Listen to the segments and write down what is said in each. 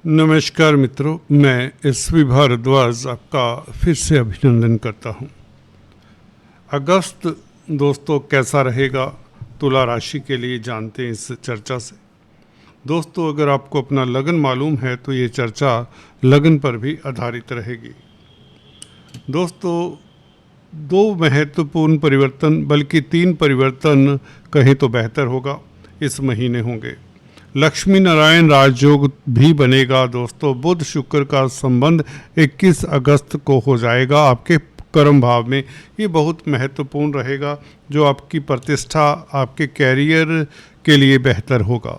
नमस्कार मित्रों, मैं एसवी भारद्वाज आपका फिर से अभिनंदन करता हूं। अगस्त दोस्तों कैसा रहेगा तुला राशि के लिए जानते हैं इस चर्चा से। दोस्तों, अगर आपको अपना लगन मालूम है तो ये चर्चा लगन पर भी आधारित रहेगी। दोस्तों, दो महत्वपूर्ण परिवर्तन, बल्कि तीन परिवर्तन कहें तो बेहतर होगा, इस महीने होंगे। लक्ष्मी नारायण राजयोग भी बनेगा दोस्तों। बुध शुक्र का संबंध 21 अगस्त को हो जाएगा आपके कर्म भाव में। ये बहुत महत्वपूर्ण रहेगा, जो आपकी प्रतिष्ठा, आपके कैरियर के लिए बेहतर होगा।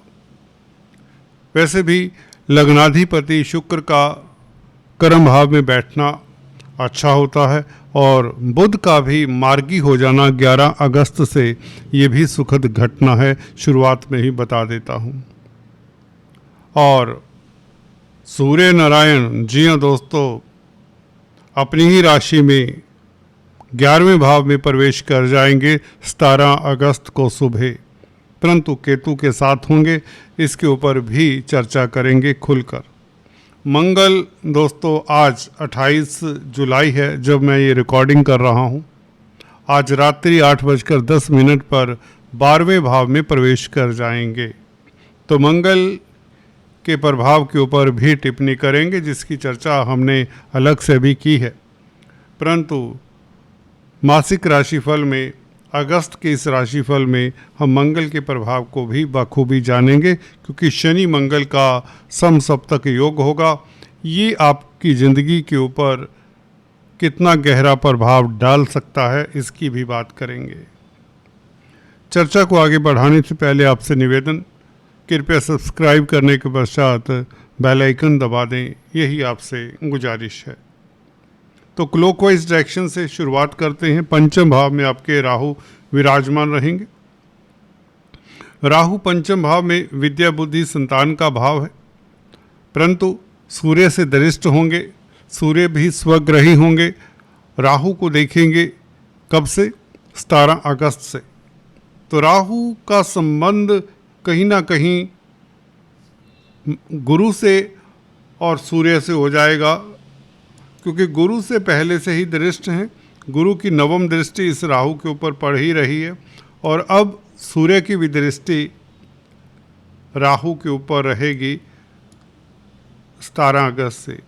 वैसे भी लग्नाधिपति शुक्र का कर्म भाव में बैठना अच्छा होता है, और बुध का भी मार्गी हो जाना 11 अगस्त से, ये भी सुखद घटना है, शुरुआत में ही बता देता हूँ। और सूर्य नारायण, जी हाँ दोस्तों, अपनी ही राशि में 11वें भाव में प्रवेश कर जाएंगे 17 अगस्त को सुबह, परंतु केतु के साथ होंगे। इसके ऊपर भी चर्चा करेंगे खुलकर। मंगल दोस्तों, आज 28 जुलाई है जब मैं ये रिकॉर्डिंग कर रहा हूँ। आज रात्रि 8:10 पर 12वें भाव में प्रवेश कर जाएंगे। तो मंगल के प्रभाव के ऊपर भी टिप्पणी करेंगे, जिसकी चर्चा हमने अलग से भी की है। परंतु मासिक राशिफल में, अगस्त के इस राशिफल में हम मंगल के प्रभाव को भी बखूबी जानेंगे, क्योंकि शनि मंगल का समसप्तक योग होगा। ये आपकी ज़िंदगी के ऊपर कितना गहरा प्रभाव डाल सकता है, इसकी भी बात करेंगे। चर्चा को आगे बढ़ाने से पहले आपसे निवेदन, कृपया सब्सक्राइब करने के पश्चात बेल आइकन दबा दें, यही आपसे गुजारिश है। तो क्लॉकवाइज डायरेक्शन से शुरुआत करते हैं। पंचम भाव में आपके राहु विराजमान रहेंगे। राहु पंचम भाव में विद्या बुद्धि संतान का भाव है, परंतु सूर्य से दरिष्ट होंगे। सूर्य भी स्वग्रही होंगे। राहु को देखेंगे कब से? 17 अगस्त से। तो राहु का संबंध कहीं ना कहीं गुरु से और सूर्य से हो जाएगा, क्योंकि गुरु से पहले से ही दृष्ट हैं। गुरु की नवम दृष्टि इस राहु के ऊपर पड़ ही रही है, और अब सूर्य की भी दृष्टि राहु के ऊपर रहेगी 17 अगस्त से।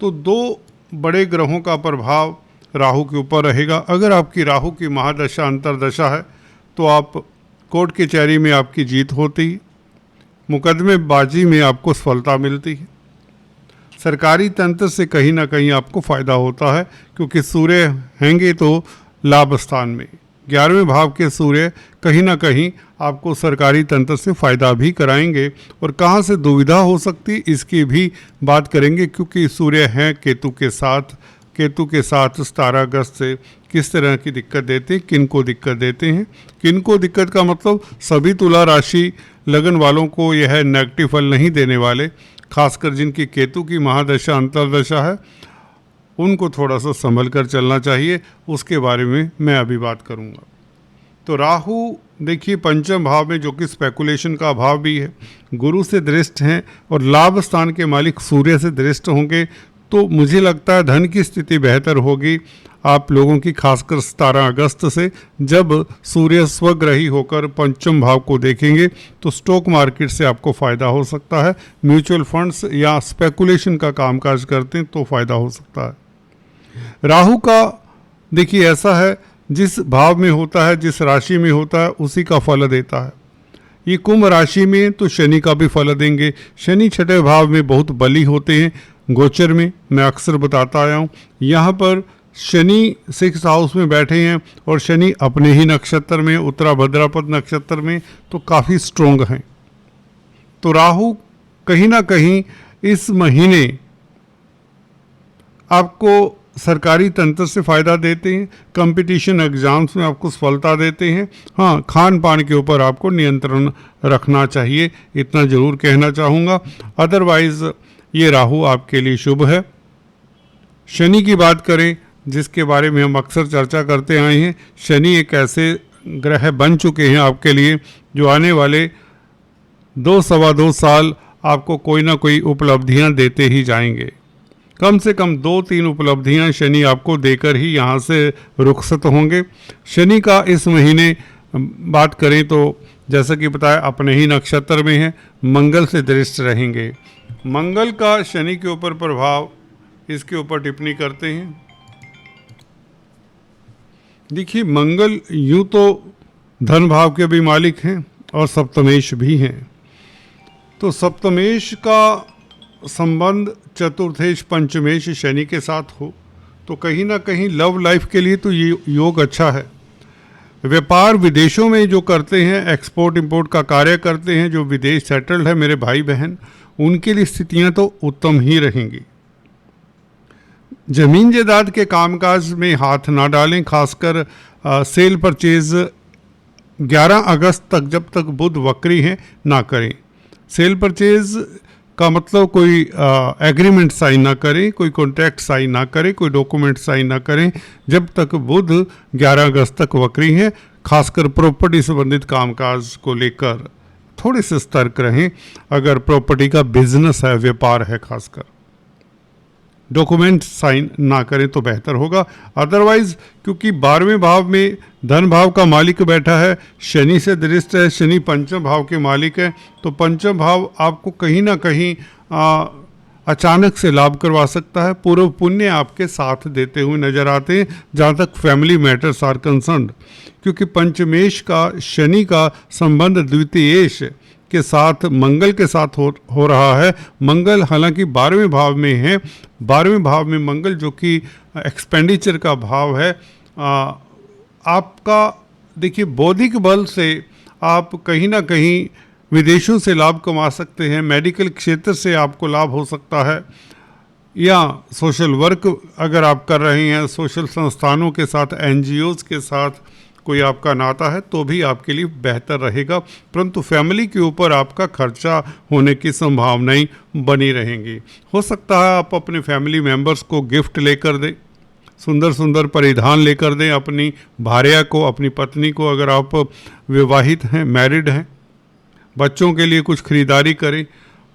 तो दो बड़े ग्रहों का प्रभाव राहु के ऊपर रहेगा। अगर आपकी राहु की महादशा अंतरदशा है तो आप कोर्ट कचहरी में आपकी जीत होती है, मुकदमेबाजी में आपको सफलता मिलती है, सरकारी तंत्र से कहीं ना कहीं आपको फ़ायदा होता है, क्योंकि सूर्य हैंगे तो लाभ स्थान में। 11वें भाव के सूर्य कहीं ना कहीं आपको सरकारी तंत्र से फ़ायदा भी कराएंगे। और कहाँ से दुविधा हो सकती, इसकी भी बात करेंगे, क्योंकि सूर्य हैं केतु के साथ। केतु के साथ 17 अगस्त से किस तरह की दिक्कत देते हैं, किन को दिक्कत देते हैं। किन को दिक्कत का मतलब सभी तुला राशि लगन वालों को यह नेगेटिव फल नहीं देने वाले, खासकर जिनकी केतु की महादशा अंतरदशा है, उनको थोड़ा सा संभल कर चलना चाहिए। उसके बारे में मैं अभी बात करूंगा। तो राहु देखिए पंचम भाव में, जो कि स्पेकुलेशन का भाव भी है, गुरु से दृष्ट हैं, और लाभ स्थान के मालिक सूर्य से दृष्ट होंगे। तो मुझे लगता है धन की स्थिति बेहतर होगी आप लोगों की, खासकर 17 अगस्त से, जब सूर्य स्वग्रही होकर पंचम भाव को देखेंगे। तो स्टॉक मार्केट से आपको फ़ायदा हो सकता है। म्यूचुअल फंड्स या स्पेकुलेशन का कामकाज करते हैं तो फ़ायदा हो सकता है। राहु का देखिए ऐसा है, जिस भाव में होता है, जिस राशि में होता है, उसी का फल देता है। ये कुंभ राशि में तो शनि का भी फल देंगे। शनि छठे भाव में बहुत बली होते हैं गोचर में, मैं अक्सर बताता आया हूँ। यहाँ पर शनि 6th हाउस में बैठे हैं, और शनि अपने ही नक्षत्र में, उत्तरा भद्रापद नक्षत्र में, तो काफ़ी स्ट्रोंग हैं। तो राहु कहीं ना कहीं इस महीने आपको सरकारी तंत्र से फ़ायदा देते हैं, कंपटीशन एग्ज़ाम्स में आपको सफलता देते हैं। हाँ, खान पान के ऊपर आपको नियंत्रण रखना चाहिए, इतना ज़रूर कहना चाहूँगा। अदरवाइज़ ये राहु आपके लिए शुभ है। शनि की बात करें, जिसके बारे में हम अक्सर चर्चा करते आए हैं, शनि एक ऐसे ग्रह बन चुके हैं आपके लिए, जो आने वाले 2 सवा 2 साल आपको कोई ना कोई उपलब्धियां देते ही जाएंगे। कम से कम 2-3 उपलब्धियां शनि आपको देकर ही यहाँ से रुखसत होंगे। शनि का इस महीने बात करें तो जैसा कि बताया अपने ही नक्षत्र में है, मंगल से दृष्ट रहेंगे। मंगल का शनि के ऊपर प्रभाव, इसके ऊपर टिप्पणी करते हैं। देखिए, मंगल यूं तो धन भाव के भी मालिक हैं और सप्तमेश भी हैं। तो सप्तमेश का संबंध चतुर्थेश पंचमेश शनि के साथ हो तो कहीं ना कहीं लव लाइफ के लिए तो ये योग अच्छा है। व्यापार विदेशों में जो करते हैं, एक्सपोर्ट इंपोर्ट का कार्य करते हैं, जो विदेश सेटल्ड है मेरे भाई बहन, उनके लिए स्थितियां तो उत्तम ही रहेंगी। जमीन जायदाद के कामकाज में हाथ ना डालें, खासकर सेल परचेज 11 अगस्त तक, जब तक बुध वक्री हैं, ना करें। सेल परचेज का मतलब कोई एग्रीमेंट साइन ना करें, कोई कॉन्ट्रैक्ट साइन ना करें, कोई डॉक्यूमेंट साइन ना करें जब तक बुध 11 अगस्त तक वक्री हैं। खासकर प्रॉपर्टी संबंधित कामकाज को लेकर थोड़े से सतर्क रहें। अगर प्रॉपर्टी का बिजनेस है, व्यापार है, खासकर डॉक्यूमेंट साइन ना करें तो बेहतर होगा। अदरवाइज क्योंकि 12वें भाव में धन भाव का मालिक बैठा है, शनि से दृष्ट है, शनि पंचम भाव के मालिक है, तो पंचम भाव आपको कहीं ना कहीं अचानक से लाभ करवा सकता है। पूर्व पुण्य आपके साथ देते हुए नजर आते हैं जहाँ तक फैमिली मैटर्स आर कंसर्न्ड, क्योंकि पंचमेश का शनि का संबंध द्वितीयेश के साथ मंगल के साथ हो रहा है। मंगल हालांकि 12वें भाव में है। 12वें भाव में मंगल जो कि एक्सपेंडिचर का भाव है, आपका देखिए बौद्धिक बल से आप कहीं ना कहीं विदेशों से लाभ कमा सकते हैं। मेडिकल क्षेत्र से आपको लाभ हो सकता है, या सोशल वर्क अगर आप कर रहे हैं, सोशल संस्थानों के साथ, एनजीओज़ के साथ कोई आपका नाता है तो भी आपके लिए बेहतर रहेगा। परंतु फैमिली के ऊपर आपका खर्चा होने की संभावनाएं बनी रहेंगी। हो सकता है आप अपने फैमिली मेंबर्स को गिफ्ट लेकर दें, सुंदर सुंदर परिधान लेकर दें अपनी भार्या को, अपनी पत्नी को। अगर आप विवाहित हैं, मैरिड हैं, बच्चों के लिए कुछ खरीदारी करें।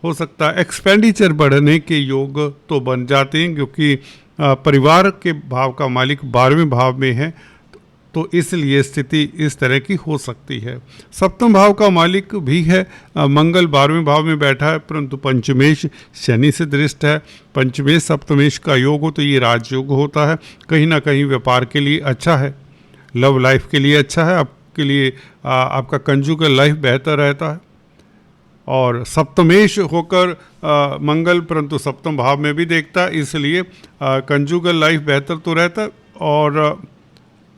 हो सकता है एक्सपेंडिचर बढ़ने के योग तो बन जाते हैं, क्योंकि परिवार के भाव का मालिक 12वें भाव में है, तो इसलिए स्थिति इस तरह की हो सकती है। सप्तम भाव का मालिक भी है मंगल, 12वें भाव में बैठा है, परंतु पंचमेश शनि से दृष्ट है। पंचमेश सप्तमेश का योग हो तो ये राजयोग होता है। कहीं ना कहीं व्यापार के लिए अच्छा है, लव लाइफ के लिए अच्छा है, आपके लिए आपका कंजुगल लाइफ बेहतर रहता है। और सप्तमेश होकर मंगल परंतु सप्तम भाव में भी देखता है, इसलिए कंजुगल लाइफ बेहतर तो रहता है। और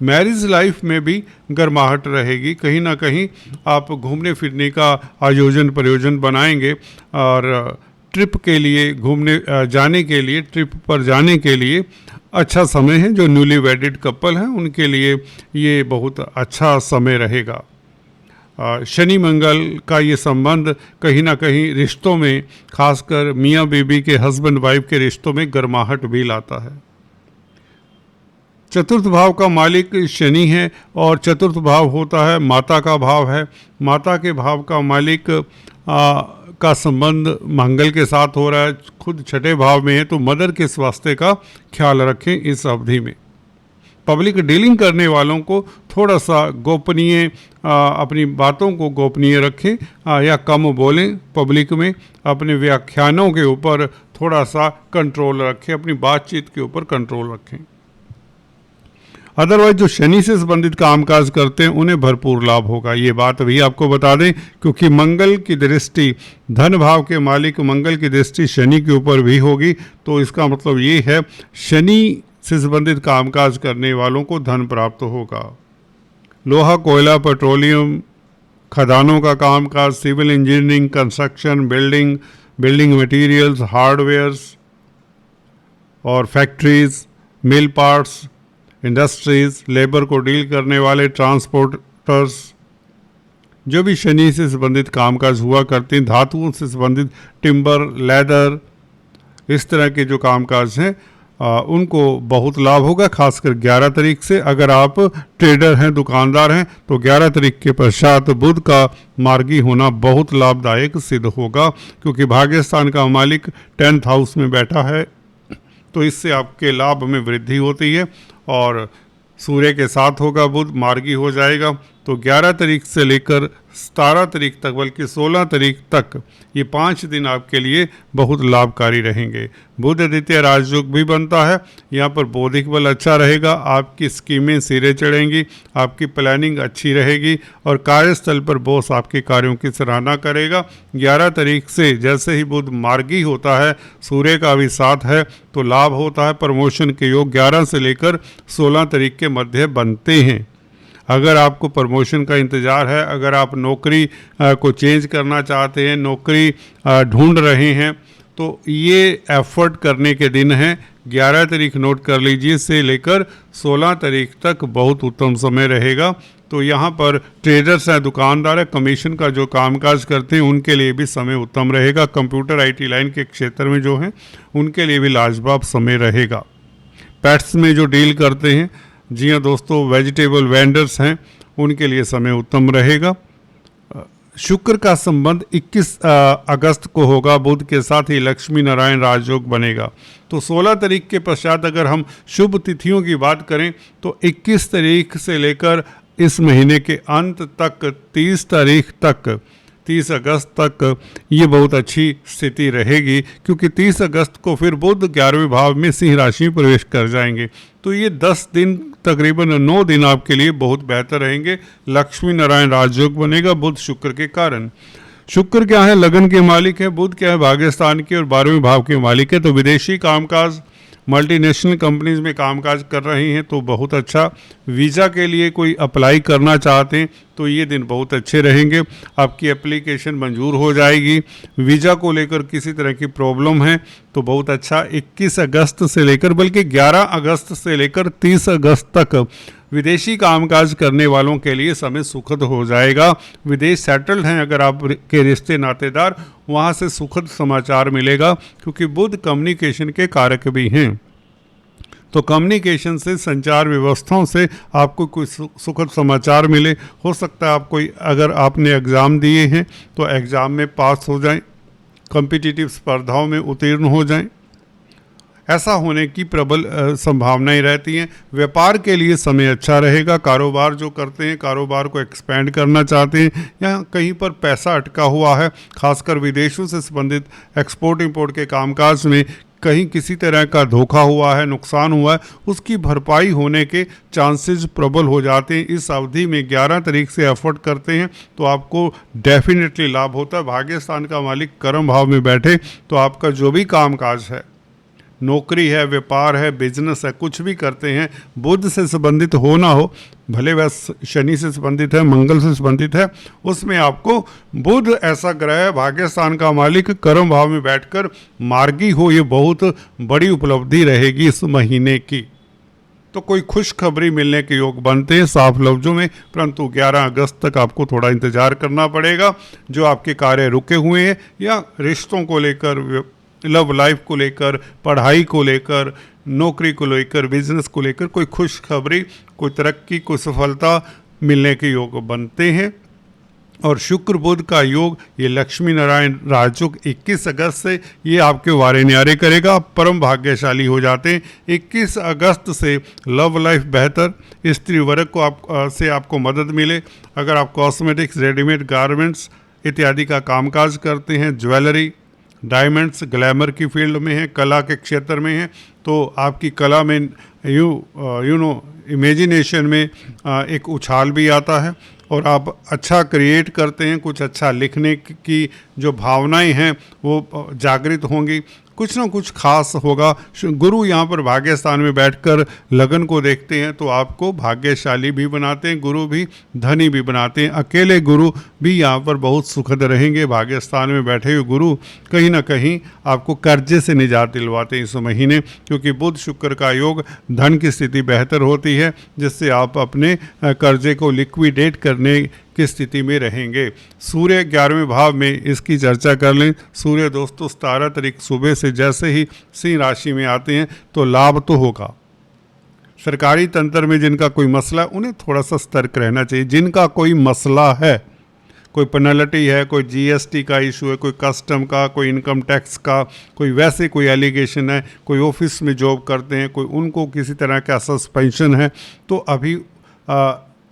मैरिज लाइफ में भी गर्माहट रहेगी। कहीं ना कहीं आप घूमने फिरने का आयोजन प्रयोजन बनाएंगे, और ट्रिप के लिए, घूमने जाने के लिए, ट्रिप पर जाने के लिए अच्छा समय है। जो न्यूली वेडिड कपल हैं उनके लिए ये बहुत अच्छा समय रहेगा। शनि मंगल का ये संबंध कहीं ना कहीं रिश्तों में, खासकर मियाँ बीबी के, हस्बैंड वाइफ के रिश्तों में गर्माहट भी लाता है। चतुर्थ भाव का मालिक शनि है और चतुर्थ भाव होता है माता का भाव है। माता के भाव का मालिक का संबंध मंगल के साथ हो रहा है, खुद छठे भाव में है, तो मदर के स्वास्थ्य का ख्याल रखें इस अवधि में। पब्लिक डीलिंग करने वालों को थोड़ा सा गोपनीय, अपनी बातों को गोपनीय रखें या कम बोलें। पब्लिक में अपने व्याख्यानों के ऊपर थोड़ा सा कंट्रोल रखें, अपनी बातचीत के ऊपर कंट्रोल रखें। अदरवाइज जो शनि से संबंधित कामकाज करते हैं उन्हें भरपूर लाभ होगा। ये बात भी आपको बता दें, क्योंकि मंगल की दृष्टि, धन भाव के मालिक मंगल की दृष्टि शनि के ऊपर भी होगी, तो इसका मतलब ये है शनि से संबंधित कामकाज करने वालों को धन प्राप्त होगा। लोहा, कोयला, पेट्रोलियम, खदानों का कामकाज, civil engineering, construction, building materials, hardwares और factories, mill parts, industries, labour को डील करने वाले ट्रांसपोर्टर्स, जो भी शनि से संबंधित कामकाज हुआ करते हैं, धातुओं से संबंधित टिम्बर, लेदर, इस तरह के जो कामकाज हैं, उनको बहुत लाभ होगा, खासकर 11 तारीख से। अगर आप ट्रेडर हैं, दुकानदार हैं, तो 11 तारीख के पश्चात बुध का मार्गी होना बहुत लाभदायक सिद्ध होगा, क्योंकि भाग्यस्थान का मालिक 10th हाउस में बैठा है, तो इससे आपके लाभ में वृद्धि होती है। और सूर्य के साथ होगा बुध, मार्गी हो जाएगा। तो 11 तारीख से लेकर 17 तारीख तक, बल्कि 16 तारीख तक, ये 5 दिन आपके लिए बहुत लाभकारी रहेंगे। बुध द्वितीय राजयोग भी बनता है, यहाँ पर बौद्धिक बल अच्छा रहेगा, आपकी स्कीमें सिरे चढ़ेंगी, आपकी प्लानिंग अच्छी रहेगी और कार्यस्थल पर बॉस आपके कार्यों की सराहना करेगा। 11 तारीख से जैसे ही बुध मार्गी होता है, सूर्य का भी साथ है, तो लाभ होता है। प्रमोशन के योग 11 से लेकर 16 तारीख के मध्य बनते हैं। अगर आपको प्रमोशन का इंतज़ार है, अगर आप नौकरी को चेंज करना चाहते हैं, नौकरी ढूंढ रहे हैं, तो ये एफर्ट करने के दिन हैं। 11 तारीख नोट कर लीजिए, से लेकर 16 तारीख तक बहुत उत्तम समय रहेगा। तो यहाँ पर ट्रेडर्स हैं, दुकानदार है, कमीशन का जो कामकाज करते हैं, उनके लिए भी समय उत्तम रहेगा। कंप्यूटर IT लाइन के क्षेत्र में जो हैं, उनके लिए भी लाजवाब समय रहेगा। पेट्स में जो डील करते हैं, जी हाँ दोस्तों, वेजिटेबल वेंडर्स हैं, उनके लिए समय उत्तम रहेगा। शुक्र का संबंध 21 अगस्त को होगा बुध के साथ ही लक्ष्मी नारायण राजयोग बनेगा। तो 16 तारीख के पश्चात अगर हम शुभ तिथियों की बात करें, तो 21 तारीख से लेकर इस महीने के अंत तक 30 अगस्त तक ये बहुत अच्छी स्थिति रहेगी, क्योंकि 30 अगस्त को फिर बुध 11वें भाव में सिंह राशि में प्रवेश कर जाएंगे। तो ये 10 दिन, तकरीबन 9 दिन आपके लिए बहुत बेहतर रहेंगे। लक्ष्मी नारायण राजयोग बनेगा बुध शुक्र के कारण। शुक्र क्या है? लगन के मालिक है। बुध क्या है? भाग्यस्थान के और 12वें भाव के मालिक है। तो विदेशी कामकाज, मल्टीनेशनल कंपनीज में कामकाज कर रही हैं तो बहुत अच्छा। वीज़ा के लिए कोई अप्लाई करना चाहते हैं तो ये दिन बहुत अच्छे रहेंगे, आपकी एप्लीकेशन मंजूर हो जाएगी। वीज़ा को लेकर किसी तरह की प्रॉब्लम है तो बहुत अच्छा। 21 अगस्त से लेकर, बल्कि 11 अगस्त से लेकर 30 अगस्त तक विदेशी कामकाज करने वालों के लिए समय सुखद हो जाएगा। विदेश सेटल्ड हैं अगर आप के रिश्ते नातेदार, वहाँ से सुखद समाचार मिलेगा, क्योंकि बुध कम्युनिकेशन के कारक भी हैं। तो कम्युनिकेशन से, संचार व्यवस्थाओं से आपको कोई सुखद समाचार मिले। हो सकता है आप कोई, अगर आपने एग्ज़ाम दिए हैं तो एग्ज़ाम में पास हो जाएं, कॉम्पिटिटिव स्पर्धाओं में उत्तीर्ण हो जाएं, ऐसा होने की प्रबल संभावनाएं रहती हैं। व्यापार के लिए समय अच्छा रहेगा। कारोबार जो करते हैं, कारोबार को एक्सपेंड करना चाहते हैं, या कहीं पर पैसा अटका हुआ है, खासकर विदेशों से संबंधित एक्सपोर्ट इंपोर्ट के कामकाज में कहीं किसी तरह का धोखा हुआ है, नुकसान हुआ है, उसकी भरपाई होने के चांसेस प्रबल हो जाते हैं। इस अवधि में 11 तारीख से एफर्ट करते हैं तो आपको डेफिनेटली लाभ होता है। भाग्यस्थान का मालिक कर्म भाव में बैठे तो आपका जो भी कामकाज है, नौकरी है, व्यापार है, बिजनेस है, कुछ भी करते हैं, बुध से संबंधित हो ना हो, भले वह शनि से संबंधित है, मंगल से संबंधित है, उसमें आपको बुध ऐसा ग्रह है, भाग्यस्थान का मालिक, कर्म भाव में बैठकर मार्गी हो, ये बहुत बड़ी उपलब्धि रहेगी इस महीने की। तो कोई खुशखबरी मिलने के योग बनते हैं साफ लफ्जों में, परंतु 11 अगस्त तक आपको थोड़ा इंतजार करना पड़ेगा। जो आपके कार्य रुके हुए हैं, या रिश्तों को लेकर, लव लाइफ को लेकर, पढ़ाई को लेकर, नौकरी को लेकर, बिजनेस को लेकर कोई खुशखबरी, कोई तरक्की, कोई सफलता मिलने के योग बनते हैं। और शुक्र बुध का योग, ये लक्ष्मी नारायण राजयोग 21 अगस्त से ये आपके वारे न्यारे करेगा, आप परम भाग्यशाली हो जाते हैं। 21 अगस्त से लव लाइफ बेहतर, स्त्री वर्ग को से आपको मदद मिले। अगर आप कॉस्मेटिक्स, रेडीमेड गारमेंट्स इत्यादि का कामकाज करते हैं, ज्वेलरी, डायमंड्स, ग्लैमर की फील्ड में है, कला के क्षेत्र में है, तो आपकी कला में इमेजिनेशन में एक उछाल भी आता है और आप अच्छा क्रिएट करते हैं। कुछ अच्छा लिखने की जो भावनाएं हैं वो जागृत होंगी, कुछ ना कुछ खास होगा। गुरु यहाँ पर भाग्यस्थान में बैठकर लगन को देखते हैं तो आपको भाग्यशाली भी बनाते हैं, गुरु भी धनी भी बनाते हैं। अकेले गुरु भी यहाँ पर बहुत सुखद रहेंगे। भाग्यस्थान में बैठे हुए गुरु कहीं ना कहीं आपको कर्जे से निजात दिलवाते हैं इस महीने, क्योंकि बुध शुक्र का योग, धन की स्थिति बेहतर होती है, जिससे आप अपने कर्जे को लिक्विडेट करने की स्थिति में रहेंगे। सूर्य 11वें भाव में, इसकी चर्चा कर लें। सूर्य दोस्तों 17 तारीख सुबह से जैसे ही सिंह राशि में आते हैं तो लाभ तो होगा। सरकारी तंत्र में जिनका कोई मसला है उन्हें थोड़ा सा सतर्क रहना चाहिए। जिनका कोई मसला है, कोई पेनल्टी है, कोई जीएसटी का इशू है, कोई कस्टम का, कोई इनकम टैक्स का, कोई वैसे कोई एलिगेशन है, कोई ऑफिस में जॉब करते हैं, कोई उनको किसी तरह का सस्पेंशन है, तो अभी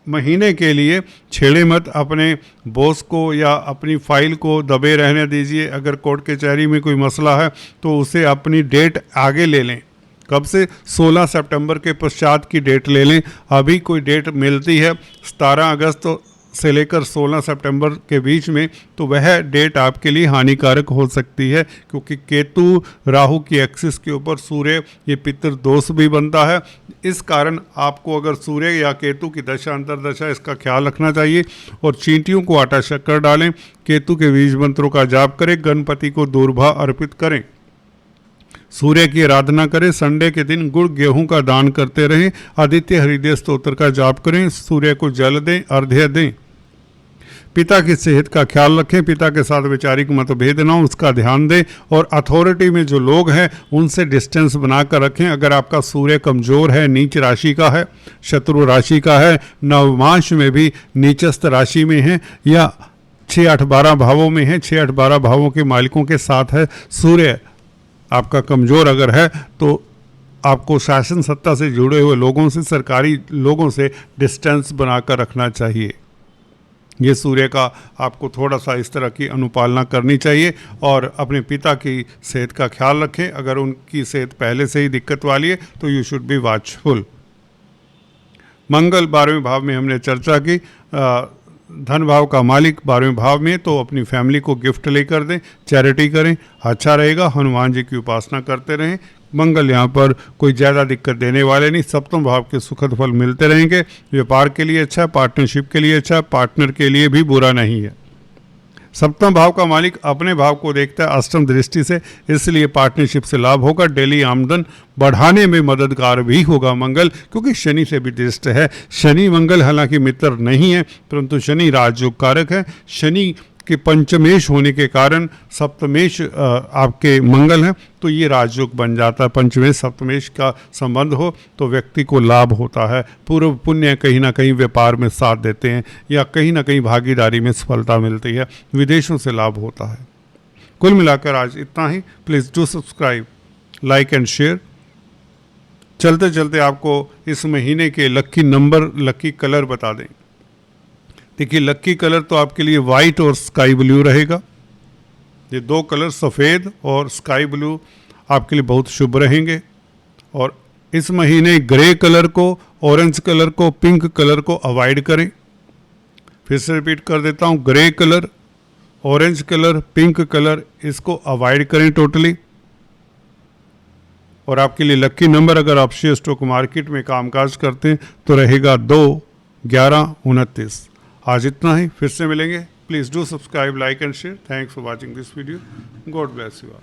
महीने के लिए छेड़े मत। अपने बॉस को या अपनी फाइल को दबे रहने दीजिए। अगर कोर्ट कचहरी में कोई मसला है तो उसे अपनी डेट आगे ले लें। कब से? 16 सितंबर के पश्चात की डेट ले लें। अभी कोई डेट मिलती है 17 अगस्त से लेकर 16 सितंबर के बीच में, तो वह डेट आपके लिए हानिकारक हो सकती है, क्योंकि केतु राहु की एक्सिस के ऊपर सूर्य, ये पितृदोष भी बनता है। इस कारण आपको अगर सूर्य या केतु की दशा अंतर्दशा, इसका ख्याल रखना चाहिए। और चींटियों को आटा शक्कर डालें, केतु के बीज मंत्रों का जाप करें, गणपति को दूर्भा अर्पित करें, सूर्य की आराधना करें। संडे के दिन गुड़ गेहूं का दान करते रहें, आदित्य हृदय स्तोत्र का जाप करें, सूर्य को जल दें, अर्घ्य दें। पिता की सेहत का ख्याल रखें, पिता के साथ वैचारिक मतभेद ना हो उसका ध्यान दें। और अथॉरिटी में जो लोग हैं उनसे डिस्टेंस बनाकर रखें। अगर आपका सूर्य कमजोर है, नीच राशि का है, शत्रु राशि का है, नवमांश में भी नीचस्थ राशि में है, या 6, 8, 12 भावों में है, 6, 8, 12 भावों के मालिकों के साथ है, सूर्य आपका कमज़ोर अगर है, तो आपको शासन सत्ता से जुड़े हुए लोगों से, सरकारी लोगों से डिस्टेंस बनाकर रखना चाहिए। ये सूर्य का आपको थोड़ा सा इस तरह की अनुपालना करनी चाहिए। और अपने पिता की सेहत का ख्याल रखें। अगर उनकी सेहत पहले से ही दिक्कत वाली है तो यू शुड बी वॉचफुल। मंगल 12वें भाव में हमने चर्चा की। धन भाव का मालिक 12वें भाव में, तो अपनी फैमिली को गिफ्ट लेकर दें, चैरिटी करें, अच्छा रहेगा। हनुमान जी की उपासना करते रहें। मंगल यहाँ पर कोई ज़्यादा दिक्कत देने वाले नहीं। सप्तम भाव के सुखद फल मिलते रहेंगे। व्यापार के लिए अच्छा है, पार्टनरशिप के लिए अच्छा है, पार्टनर के लिए भी बुरा नहीं है। सप्तम भाव का मालिक अपने भाव को देखता है अष्टम दृष्टि से, इसलिए पार्टनरशिप से लाभ होगा। डेली आमदन बढ़ाने में मददगार भी होगा मंगल, क्योंकि शनि से भी दृष्ट है। शनि मंगल हालांकि मित्र नहीं है, परंतु शनि राजयोग कारक है। शनि के पंचमेश होने के कारण सप्तमेश आपके मंगल हैं, तो ये राजयोग बन जाता है। पंचमेश सप्तमेश का संबंध हो तो व्यक्ति को लाभ होता है। पूर्व पुण्य कहीं ना कहीं व्यापार में साथ देते हैं, या कहीं ना कहीं भागीदारी में सफलता मिलती है, विदेशों से लाभ होता है। कुल मिलाकर आज इतना ही। Please do subscribe, like and share. चलते चलते आपको इस महीने के लक्की नंबर, लक्की कलर बता दें। देखिए, लक्की कलर तो आपके लिए वाइट और स्काई ब्लू रहेगा। ये दो कलर सफ़ेद और स्काई ब्लू आपके लिए बहुत शुभ रहेंगे। और इस महीने ग्रे कलर को, ऑरेंज कलर को, पिंक कलर को अवॉइड करें। फिर से रिपीट कर देता हूँ, grey colour, orange colour, pink colour, इसको अवॉइड करें टोटली। और आपके लिए लक्की नंबर, अगर आप शेयर स्टॉक मार्केट में कामकाज करते हैं तो रहेगा 2, 11, 29। आज इतना ही, फिर से मिलेंगे। Please do subscribe, like and share. Thanks for watching this video. God bless you all.